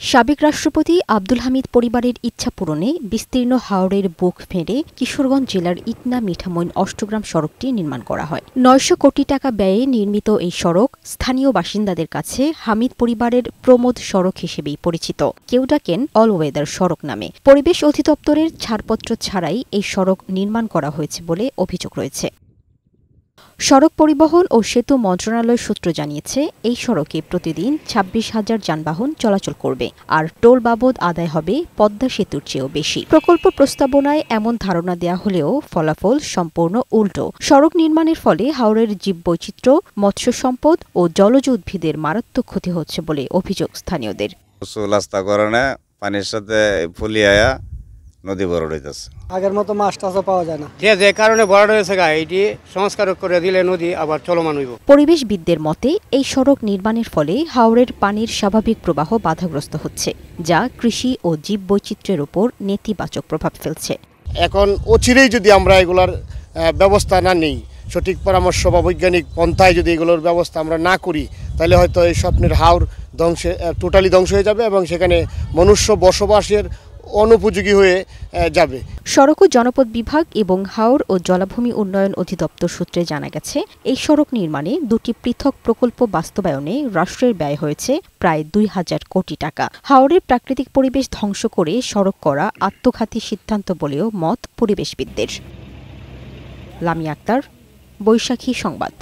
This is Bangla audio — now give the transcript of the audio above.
সাবেক রাষ্ট্রপতি আব্দুল হামিদ পরিবারের ইচ্ছা পূরণে বিস্তীর্ণ হাওরের বুক ফেঁড়ে কিশোরগঞ্জ জেলার ইটনা মিঠামইন অষ্টগ্রাম সড়কটি নির্মাণ করা হয়। ৯০০ কোটি টাকা ব্যয়ে নির্মিত এই সড়ক স্থানীয় বাসিন্দাদের কাছে হামিদ পরিবারের প্রমোদ সড়ক হিসেবেই পরিচিত। কেউ ডাকেন অল ওয়েদার সড়ক নামে। পরিবেশ অধিদপ্তরের ছাড়পত্র ছাড়াই এই সড়ক নির্মাণ করা হয়েছে বলে অভিযোগ রয়েছে। সড়ক পরিবহন ও সেতু মন্ত্রণালয় সূত্র জানিয়েছে, এই সড়কে প্রতিদিন ২৬,০০০ যানবাহন চলাচল করবে, আর টোল বাবদ আদায় হবে পদ্মা সেতুর চেয়েও বেশি। প্রকল্প প্রস্তাবনায় এমন ধারণা দেয়া হলেও ফলাফল সম্পূর্ণ উল্টো। সড়ক নির্মাণের ফলে হাওরের জীববৈচিত্র্য, মৎস্য সম্পদ ও জলজ উদ্ভিদের মারাত্মক ক্ষতি হচ্ছে বলে অভিযোগ স্থানীয়দের। পানির সাথে ফুলিয়া নদী বড় হইতেছে, আগের মতো মাছ টাছও পাওয়া যায় না। যে কারণে বড় হয়েছে এটি সংস্কার করে দিলে নদী আবার চলমান হইব। পরিবেশবিদদের মতে, এই সড়ক নির্মাণের ফলে হাওরের পানির স্বাভাবিক প্রবাহ বাধাগ্রস্ত হচ্ছে, যা কৃষি ও জীববৈচিত্র্যের উপর নেতিবাচক প্রভাব ফেলছে। এখন অচিরেই যদি আমরা এগুলার ব্যবস্থা না নিই, সঠিক পরামর্শ বা বৈজ্ঞানিক পন্থায় যদি এগুলোর ব্যবস্থা আমরা না করি, তাহলে হয়তো এই স্বপ্নের হাওর টোটালি ধ্বংস হয়ে যাবে এবং সেখানে মনুষ্য বসবাসের অনুপযোগী হয়ে যাবে। সড়ক ও জনপদ বিভাগ এবং হাওর ও জলাভূমি উন্নয়ন অধিদপ্তর সূত্রে জানা গেছে, এই সড়ক নির্মাণে দুটি পৃথক প্রকল্প বাস্তবায়নে রাষ্ট্রের ব্যয় হয়েছে প্রায় ২,০০০ কোটি টাকা। হাওরের প্রাকৃতিক পরিবেশ ধ্বংস করে সড়ক করা আত্মঘাতী সিদ্ধান্ত বলেও মত পরিবেশবিদদের। লামিয়া আক্তার, বৈশাখী সংবাদ।